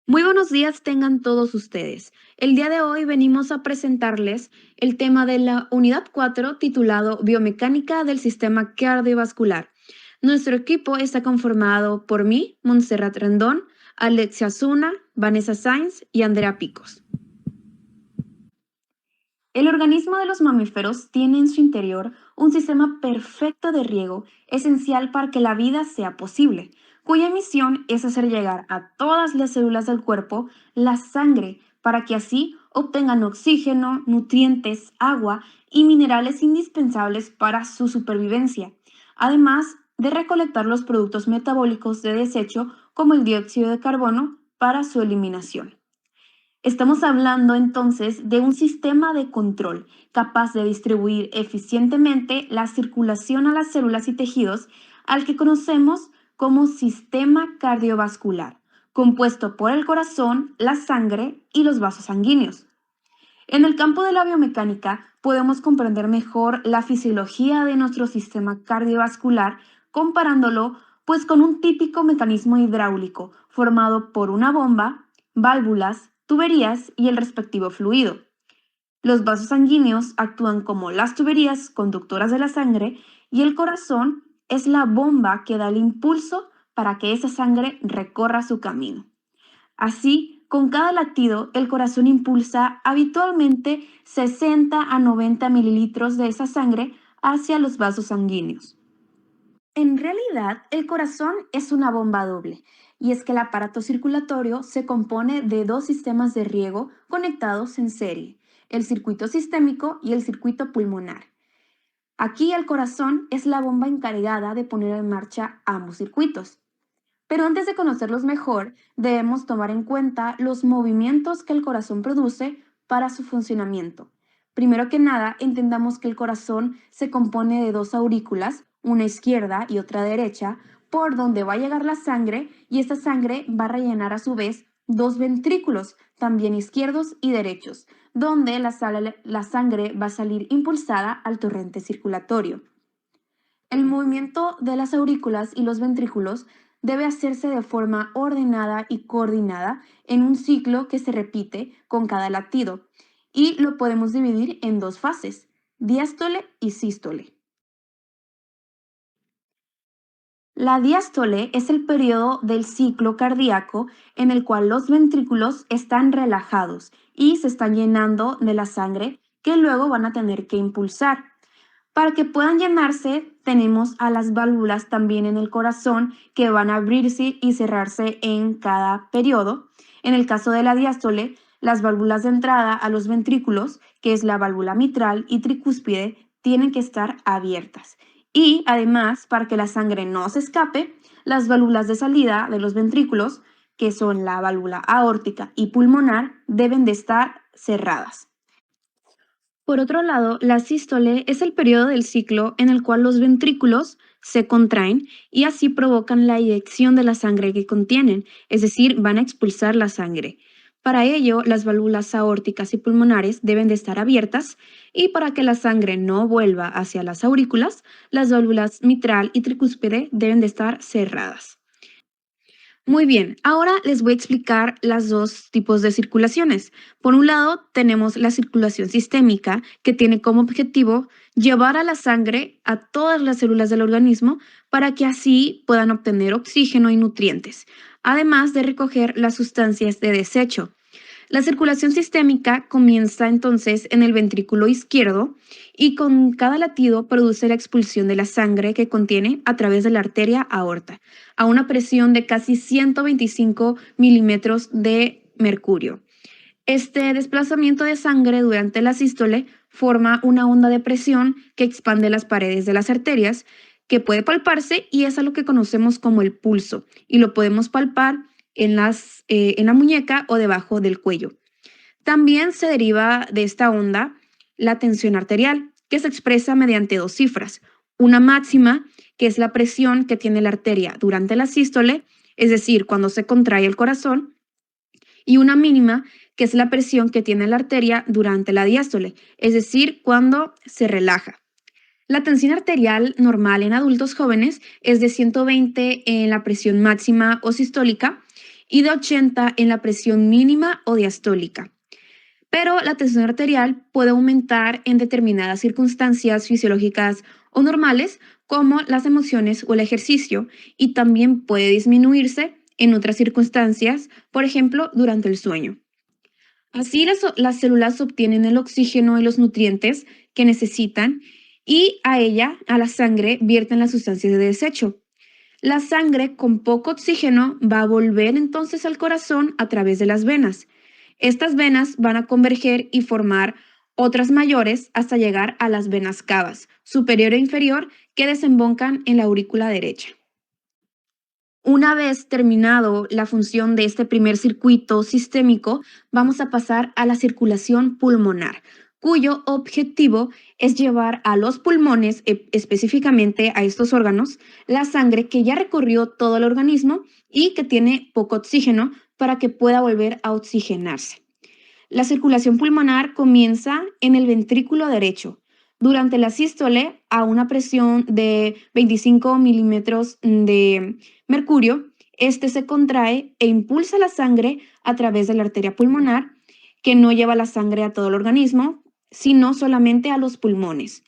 Muy buenos días tengan todos ustedes. El día de hoy venimos a presentarles el tema de la unidad 4 titulado Biomecánica del Sistema Cardiovascular. Nuestro equipo está conformado por mí, Montserrat Rendón, Alexia Zuna, Vanessa Sainz y Andrea Picos. El organismo de los mamíferos tiene en su interior un sistema perfecto de riego, esencial para que la vida sea posible, cuya misión es hacer llegar a todas las células del cuerpo la sangre para que así obtengan oxígeno, nutrientes, agua y minerales indispensables para su supervivencia, además de recolectar los productos metabólicos de desecho como el dióxido de carbono para su eliminación. Estamos hablando entonces de un sistema de control capaz de distribuir eficientemente la circulación a las células y tejidos al que conocemos como sistema cardiovascular, compuesto por el corazón, la sangre y los vasos sanguíneos. En el campo de la biomecánica podemos comprender mejor la fisiología de nuestro sistema cardiovascular comparándolo pues con un típico mecanismo hidráulico formado por una bomba, válvulas, tuberías y el respectivo fluido. Los vasos sanguíneos actúan como las tuberías conductoras de la sangre y el corazón es la bomba que da el impulso para que esa sangre recorra su camino. Así, con cada latido, el corazón impulsa habitualmente 60 a 90 mililitros de esa sangre hacia los vasos sanguíneos. En realidad, el corazón es una bomba doble, y es que el aparato circulatorio se compone de dos sistemas de riego conectados en serie, el circuito sistémico y el circuito pulmonar. Aquí el corazón es la bomba encargada de poner en marcha ambos circuitos. Pero antes de conocerlos mejor, debemos tomar en cuenta los movimientos que el corazón produce para su funcionamiento. Primero que nada, entendamos que el corazón se compone de dos aurículas, una izquierda y otra derecha, por donde va a llegar la sangre y esta sangre va a rellenar a su vez dos ventrículos, también izquierdos y derechos, donde la sangre va a salir impulsada al torrente circulatorio. El movimiento de las aurículas y los ventrículos debe hacerse de forma ordenada y coordinada en un ciclo que se repite con cada latido y lo podemos dividir en dos fases, diástole y sístole. La diástole es el periodo del ciclo cardíaco en el cual los ventrículos están relajados y se están llenando de la sangre que luego van a tener que impulsar. Para que puedan llenarse, tenemos a las válvulas también en el corazón que van a abrirse y cerrarse en cada periodo. En el caso de la diástole, las válvulas de entrada a los ventrículos, que es la válvula mitral y tricúspide, tienen que estar abiertas. Y además, para que la sangre no se escape, las válvulas de salida de los ventrículos, que son la válvula aórtica y pulmonar, deben de estar cerradas. Por otro lado, la sístole es el periodo del ciclo en el cual los ventrículos se contraen y así provocan la eyección de la sangre que contienen, es decir, van a expulsar la sangre. Para ello, las válvulas aórticas y pulmonares deben de estar abiertas y para que la sangre no vuelva hacia las aurículas, las válvulas mitral y tricúspide deben de estar cerradas. Muy bien, ahora les voy a explicar las dos tipos de circulaciones. Por un lado, tenemos la circulación sistémica, que tiene como objetivo llevar a la sangre a todas las células del organismo para que así puedan obtener oxígeno y nutrientes, además de recoger las sustancias de desecho. La circulación sistémica comienza entonces en el ventrículo izquierdo y con cada latido produce la expulsión de la sangre que contiene a través de la arteria aorta a una presión de casi 125 milímetros de mercurio. Este desplazamiento de sangre durante la sístole forma una onda de presión que expande las paredes de las arterias, que puede palparse y es a lo que conocemos como el pulso, y lo podemos palpar en la muñeca o debajo del cuello. También se deriva de esta onda la tensión arterial, que se expresa mediante dos cifras. Una máxima, que es la presión que tiene la arteria durante la sístole, es decir, cuando se contrae el corazón, y una mínima, que es la presión que tiene la arteria durante la diástole, es decir, cuando se relaja. La tensión arterial normal en adultos jóvenes es de 120 en la presión máxima o sistólica y de 80 en la presión mínima o diastólica. Pero la tensión arterial puede aumentar en determinadas circunstancias fisiológicas o normales, como las emociones o el ejercicio, y también puede disminuirse en otras circunstancias, por ejemplo, durante el sueño. Así las células obtienen el oxígeno y los nutrientes que necesitan y a ella, a la sangre, vierten las sustancias de desecho. La sangre con poco oxígeno va a volver entonces al corazón a través de las venas. Estas venas van a converger y formar otras mayores hasta llegar a las venas cavas, superior e inferior, que desembocan en la aurícula derecha. Una vez terminado la función de este primer circuito sistémico, vamos a pasar a la circulación pulmonar, cuyo objetivo es llevar a los pulmones, específicamente a estos órganos, la sangre que ya recorrió todo el organismo y que tiene poco oxígeno para que pueda volver a oxigenarse. La circulación pulmonar comienza en el ventrículo derecho. Durante la sístole, a una presión de 25 milímetros de mercurio, este se contrae e impulsa la sangre a través de la arteria pulmonar, que no lleva la sangre a todo el organismo, sino solamente a los pulmones.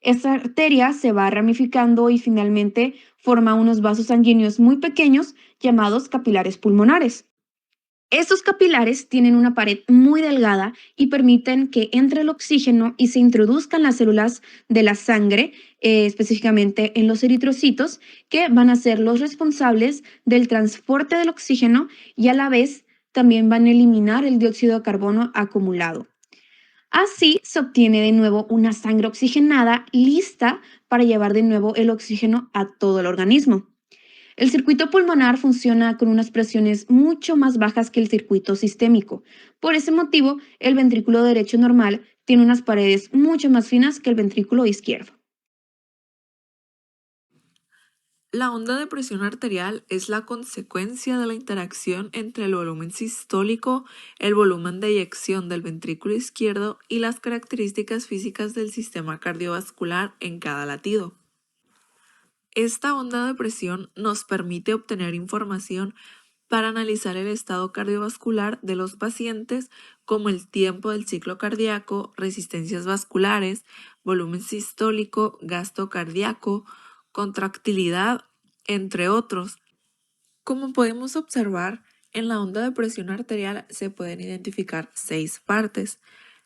Esta arteria se va ramificando y finalmente forma unos vasos sanguíneos muy pequeños llamados capilares pulmonares. Estos capilares tienen una pared muy delgada y permiten que entre el oxígeno y se introduzcan las células de la sangre, específicamente en los eritrocitos, que van a ser los responsables del transporte del oxígeno y a la vez también van a eliminar el dióxido de carbono acumulado. Así se obtiene de nuevo una sangre oxigenada lista para llevar de nuevo el oxígeno a todo el organismo. El circuito pulmonar funciona con unas presiones mucho más bajas que el circuito sistémico. Por ese motivo, el ventrículo derecho normal tiene unas paredes mucho más finas que el ventrículo izquierdo. La onda de presión arterial es la consecuencia de la interacción entre el volumen sistólico, el volumen de eyección del ventrículo izquierdo y las características físicas del sistema cardiovascular en cada latido. Esta onda de presión nos permite obtener información para analizar el estado cardiovascular de los pacientes, como el tiempo del ciclo cardíaco, resistencias vasculares, volumen sistólico, gasto cardíaco, contractilidad, entre otros. Como podemos observar, en la onda de presión arterial se pueden identificar 6 partes.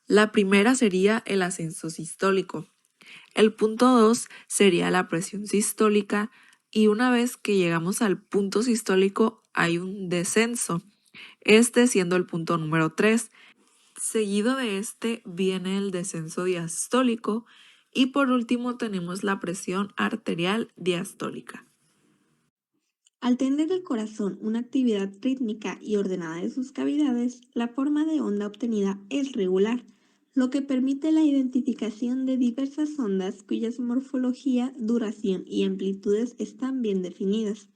La primera sería el ascenso sistólico. El punto 2 sería la presión sistólica y una vez que llegamos al punto sistólico hay un descenso, este siendo el punto número 3. Seguido de este viene el descenso diastólico y por último tenemos la presión arterial diastólica. Al tener el corazón una actividad rítmica y ordenada de sus cavidades, la forma de onda obtenida es regular, lo que permite la identificación de diversas ondas cuyas morfología, duración y amplitudes están bien definidas.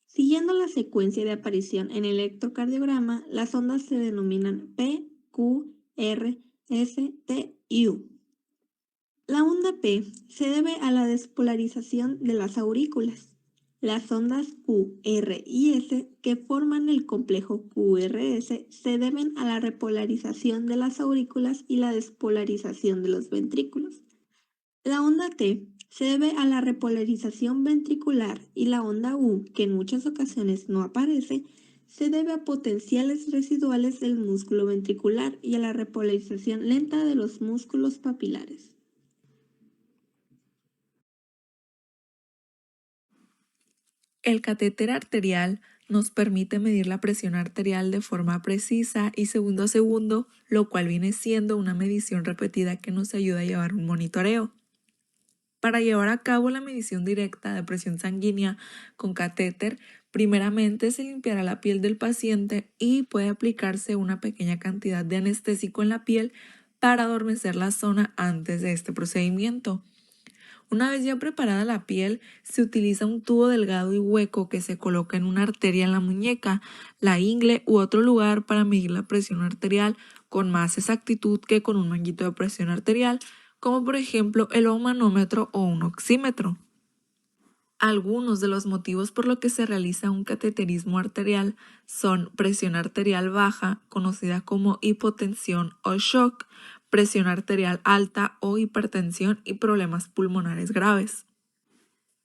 Siguiendo la secuencia de aparición en el electrocardiograma, las ondas se denominan P, Q, R, S, T y U. La onda P se debe a la despolarización de las aurículas. Las ondas Q, R y S que forman el complejo QRS se deben a la repolarización de las aurículas y la despolarización de los ventrículos. La onda T se debe a la repolarización ventricular y la onda U, que en muchas ocasiones no aparece, se debe a potenciales residuales del músculo ventricular y a la repolarización lenta de los músculos papilares. El catéter arterial nos permite medir la presión arterial de forma precisa y segundo a segundo, lo cual viene siendo una medición repetida que nos ayuda a llevar un monitoreo. Para llevar a cabo la medición directa de presión sanguínea con catéter, primeramente se limpiará la piel del paciente y puede aplicarse una pequeña cantidad de anestésico en la piel para adormecer la zona antes de este procedimiento. Una vez ya preparada la piel, se utiliza un tubo delgado y hueco que se coloca en una arteria en la muñeca, la ingle u otro lugar para medir la presión arterial con más exactitud que con un manguito de presión arterial, como por ejemplo el manómetro o un oxímetro. Algunos de los motivos por los que se realiza un cateterismo arterial son presión arterial baja, conocida como hipotensión o shock, presión arterial alta o hipertensión y problemas pulmonares graves.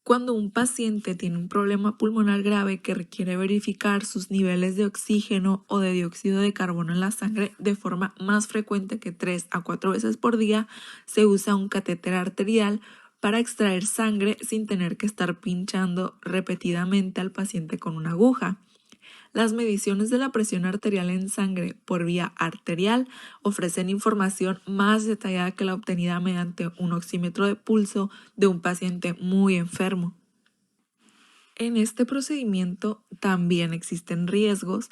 Cuando un paciente tiene un problema pulmonar grave que requiere verificar sus niveles de oxígeno o de dióxido de carbono en la sangre de forma más frecuente que 3 a 4 veces por día, se usa un catéter arterial para extraer sangre sin tener que estar pinchando repetidamente al paciente con una aguja. Las mediciones de la presión arterial en sangre por vía arterial ofrecen información más detallada que la obtenida mediante un oxímetro de pulso de un paciente muy enfermo. En este procedimiento también existen riesgos,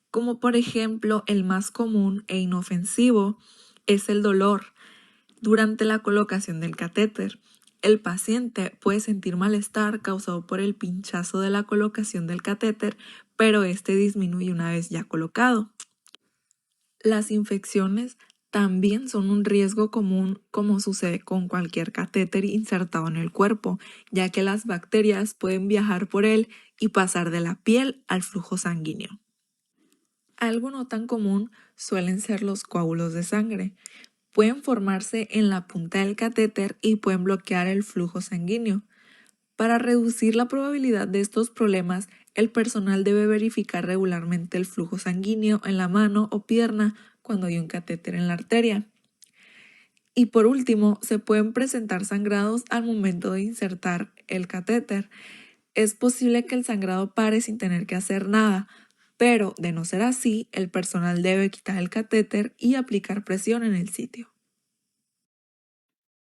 como por ejemplo el más común e inofensivo es el dolor durante la colocación del catéter. El paciente puede sentir malestar causado por el pinchazo de la colocación del catéter, pero este disminuye una vez ya colocado. Las infecciones también son un riesgo común, como sucede con cualquier catéter insertado en el cuerpo, ya que las bacterias pueden viajar por él y pasar de la piel al flujo sanguíneo. Algo no tan común suelen ser los coágulos de sangre. Pueden formarse en la punta del catéter y pueden bloquear el flujo sanguíneo. Para reducir la probabilidad de estos problemas, el personal debe verificar regularmente el flujo sanguíneo en la mano o pierna cuando hay un catéter en la arteria. Y por último, se pueden presentar sangrados al momento de insertar el catéter. Es posible que el sangrado pare sin tener que hacer nada, pero de no ser así, el personal debe quitar el catéter y aplicar presión en el sitio.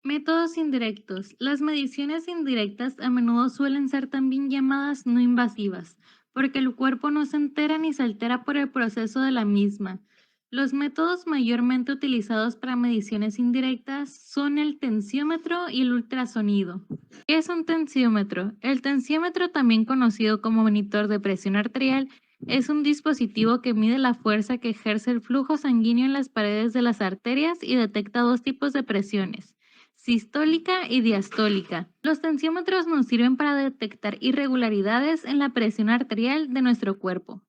Métodos indirectos. Las mediciones indirectas a menudo suelen ser también llamadas no invasivas, porque el cuerpo no se entera ni se altera por el proceso de la misma. Los métodos mayormente utilizados para mediciones indirectas son el tensiómetro y el ultrasonido. ¿Qué es un tensiómetro? El tensiómetro, también conocido como monitor de presión arterial, es un dispositivo que mide la fuerza que ejerce el flujo sanguíneo en las paredes de las arterias y detecta dos tipos de presiones: sistólica y diastólica. Los tensiómetros nos sirven para detectar irregularidades en la presión arterial de nuestro cuerpo.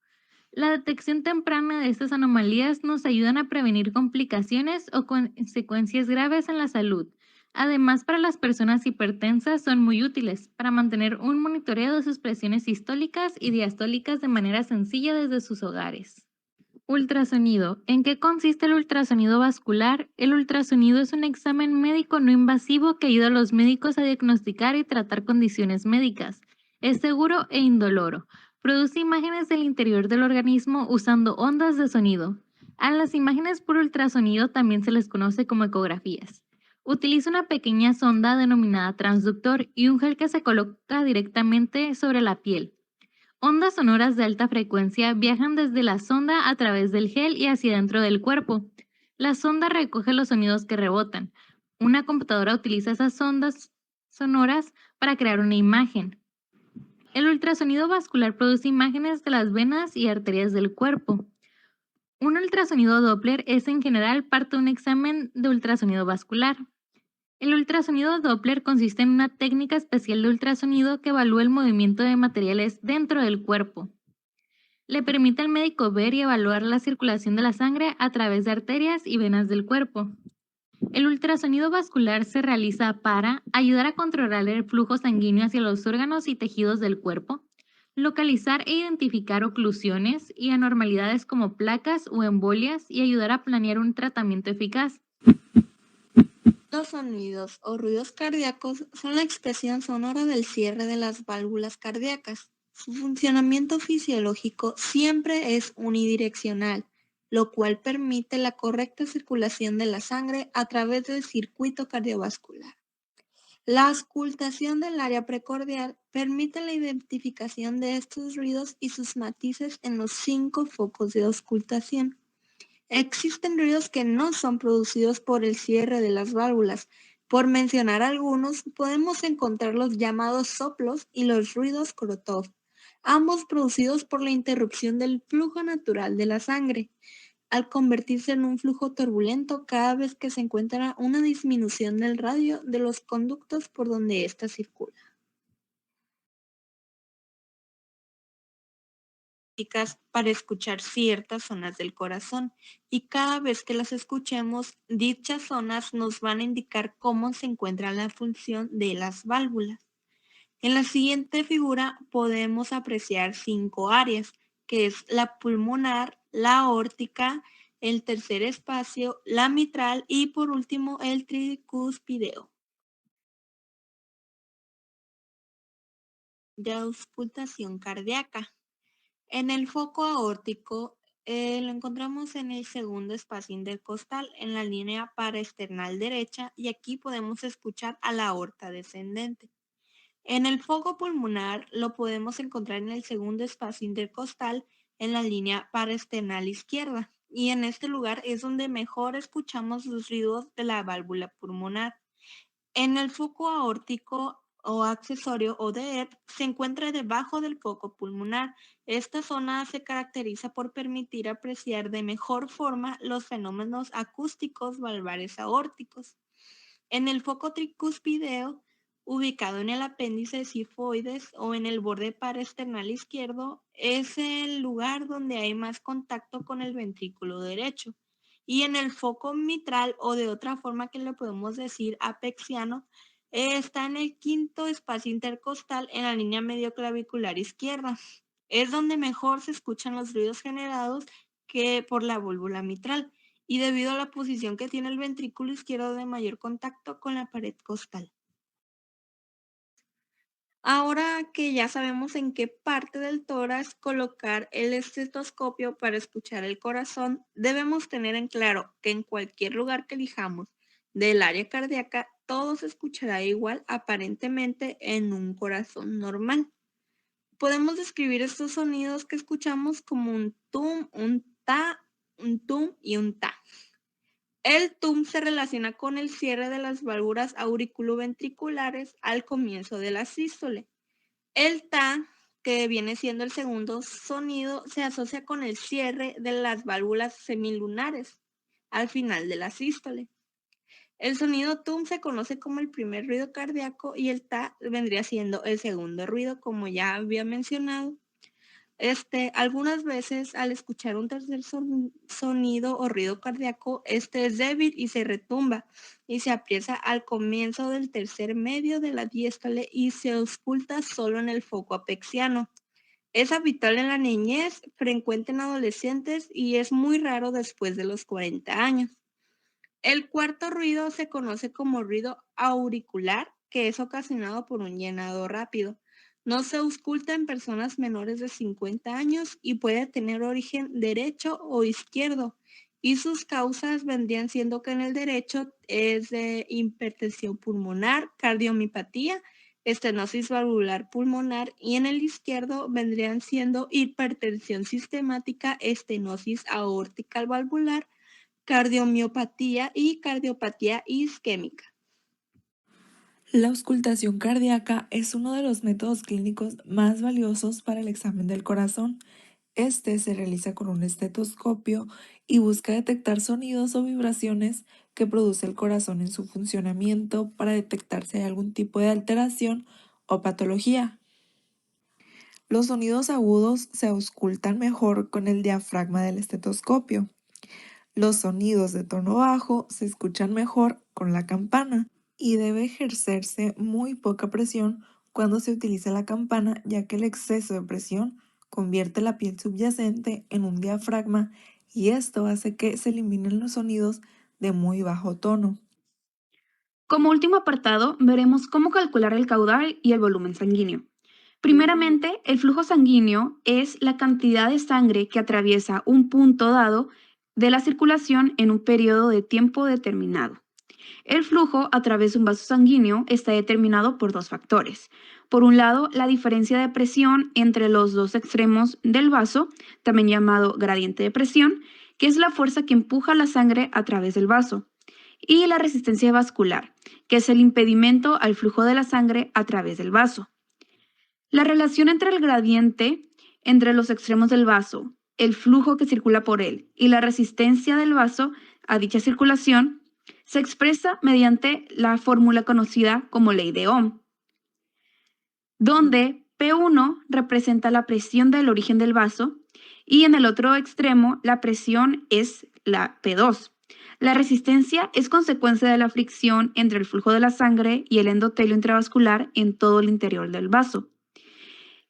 La detección temprana de estas anomalías nos ayudan a prevenir complicaciones o consecuencias graves en la salud. Además, para las personas hipertensas son muy útiles para mantener un monitoreo de sus presiones sistólicas y diastólicas de manera sencilla desde sus hogares. Ultrasonido. ¿En qué consiste el ultrasonido vascular? El ultrasonido es un examen médico no invasivo que ayuda a los médicos a diagnosticar y tratar condiciones médicas. Es seguro e indoloro. Produce imágenes del interior del organismo usando ondas de sonido. A las imágenes por ultrasonido también se les conoce como ecografías. Utiliza una pequeña sonda denominada transductor y un gel que se coloca directamente sobre la piel. Ondas sonoras de alta frecuencia viajan desde la sonda a través del gel y hacia dentro del cuerpo. La sonda recoge los sonidos que rebotan. Una computadora utiliza esas ondas sonoras para crear una imagen. El ultrasonido vascular produce imágenes de las venas y arterias del cuerpo. Un ultrasonido Doppler es en general parte de un examen de ultrasonido vascular. El ultrasonido Doppler consiste en una técnica especial de ultrasonido que evalúa el movimiento de materiales dentro del cuerpo. Le permite al médico ver y evaluar la circulación de la sangre a través de arterias y venas del cuerpo. El ultrasonido vascular se realiza para ayudar a controlar el flujo sanguíneo hacia los órganos y tejidos del cuerpo, localizar e identificar oclusiones y anormalidades como placas o embolias y ayudar a planear un tratamiento eficaz. Los sonidos o ruidos cardíacos son la expresión sonora del cierre de las válvulas cardíacas. Su funcionamiento fisiológico siempre es unidireccional, lo cual permite la correcta circulación de la sangre a través del circuito cardiovascular. La auscultación del área precordial permite la identificación de estos ruidos y sus matices en los 5 focos de auscultación. Existen ruidos que no son producidos por el cierre de las válvulas. Por mencionar algunos, podemos encontrar los llamados soplos y los ruidos Krotov, ambos producidos por la interrupción del flujo natural de la sangre, al convertirse en un flujo turbulento cada vez que se encuentra una disminución del radio de los conductos por donde ésta circula. para escuchar ciertas zonas del corazón y cada vez que las escuchemos, dichas zonas nos van a indicar cómo se encuentra la función de las válvulas. En la siguiente figura podemos apreciar 5 áreas, que es la pulmonar, la aórtica, el tercer espacio, la mitral y por último el tricúspideo. De auscultación cardíaca. En el foco aórtico lo encontramos en el segundo espacio intercostal, en la línea paraesternal derecha, y aquí podemos escuchar a la aorta descendente. En el foco pulmonar lo podemos encontrar en el segundo espacio intercostal, en la línea paraesternal izquierda, y en este lugar es donde mejor escuchamos los ruidos de la válvula pulmonar. En el foco aórtico o accesorio o DEP se encuentra debajo del foco pulmonar. Esta zona se caracteriza por permitir apreciar de mejor forma los fenómenos acústicos valvares aórticos. En el foco tricúspideo, ubicado en el apéndice sifoides o en el borde paraesternal izquierdo, es el lugar donde hay más contacto con el ventrículo derecho. Y en el foco mitral, o de otra forma que le podemos decir apexiano, está en el quinto espacio intercostal en la línea medioclavicular izquierda. Es donde mejor se escuchan los ruidos generados que por la válvula mitral y debido a la posición que tiene el ventrículo izquierdo de mayor contacto con la pared costal. Ahora que ya sabemos en qué parte del tórax colocar el estetoscopio para escuchar el corazón, debemos tener en claro que en cualquier lugar que elijamos del área cardíaca, todo se escuchará igual aparentemente en un corazón normal. Podemos describir estos sonidos que escuchamos como un tum, un ta, un tum y un ta. El TUM se relaciona con el cierre de las válvulas auriculoventriculares al comienzo de la sístole. El TA, que viene siendo el segundo sonido, se asocia con el cierre de las válvulas semilunares al final de la sístole. El sonido TUM se conoce como el primer ruido cardíaco y el TA vendría siendo el segundo ruido, como ya había mencionado. Algunas veces al escuchar un tercer sonido o ruido cardíaco, este es débil y se retumba y se aprieta al comienzo del tercer medio de la diástole y se ausculta solo en el foco apexiano. Es habitual en la niñez, frecuente en adolescentes y es muy raro después de los 40 años. El cuarto ruido se conoce como ruido auricular, que es ocasionado por un llenado rápido. No se ausculta en personas menores de 50 años y puede tener origen derecho o izquierdo. Y sus causas vendrían siendo que en el derecho es de hipertensión pulmonar, cardiomiopatía, estenosis valvular pulmonar y en el izquierdo vendrían siendo hipertensión sistemática, estenosis aórtica valvular, cardiomiopatía y cardiopatía isquémica. La auscultación cardíaca es uno de los métodos clínicos más valiosos para el examen del corazón. Este se realiza con un estetoscopio y busca detectar sonidos o vibraciones que produce el corazón en su funcionamiento para detectar si hay algún tipo de alteración o patología. Los sonidos agudos se auscultan mejor con el diafragma del estetoscopio. Los sonidos de tono bajo se escuchan mejor con la campana y debe ejercerse muy poca presión cuando se utiliza la campana, ya que el exceso de presión convierte la piel subyacente en un diafragma y esto hace que se eliminen los sonidos de muy bajo tono. Como último apartado, veremos cómo calcular el caudal y el volumen sanguíneo. Primeramente, el flujo sanguíneo es la cantidad de sangre que atraviesa un punto dado de la circulación en un periodo de tiempo determinado. El flujo a través de un vaso sanguíneo está determinado por dos factores. Por un lado, la diferencia de presión entre los dos extremos del vaso, también llamado gradiente de presión, que es la fuerza que empuja la sangre a través del vaso. Y la resistencia vascular, que es el impedimento al flujo de la sangre a través del vaso. La relación entre el gradiente entre los extremos del vaso, el flujo que circula por él y la resistencia del vaso a dicha circulación se expresa mediante la fórmula conocida como ley de Ohm, donde P1 representa la presión del origen del vaso Y en el otro extremo, la presión es la P2. La resistencia es consecuencia de la fricción entre el flujo de la sangre y el endotelio intravascular en todo el interior del vaso.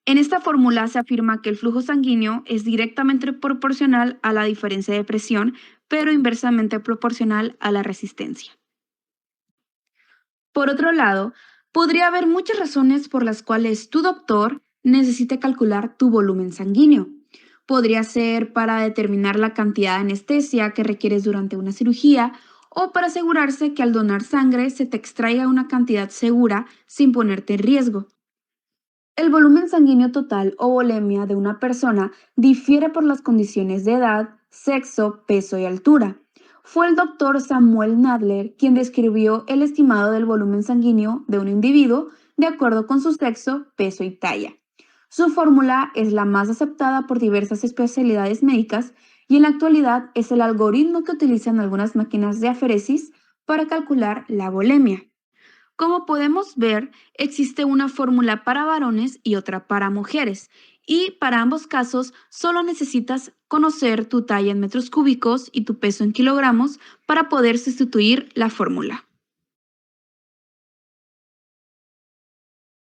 En esta fórmula se afirma que el flujo sanguíneo es directamente proporcional a la diferencia de presión, pero inversamente proporcional a la resistencia. Por otro lado, podría haber muchas razones por las cuales tu doctor necesite calcular tu volumen sanguíneo. Podría ser para determinar la cantidad de anestesia que requieres durante una cirugía o para asegurarse que al donar sangre se te extraiga una cantidad segura sin ponerte en riesgo. El volumen sanguíneo total o volemia de una persona difiere por las condiciones de edad, sexo, peso y altura. Fue el doctor Samuel Nadler quien describió el estimado del volumen sanguíneo de un individuo de acuerdo con su sexo, peso y talla. Su fórmula es la más aceptada por diversas especialidades médicas y en la actualidad es el algoritmo que utilizan algunas máquinas de aferesis para calcular la volemia. Como podemos ver, existe una fórmula para varones y otra para mujeres, y para ambos casos solo necesitas conocer tu talla en metros cúbicos y tu peso en kilogramos para poder sustituir la fórmula.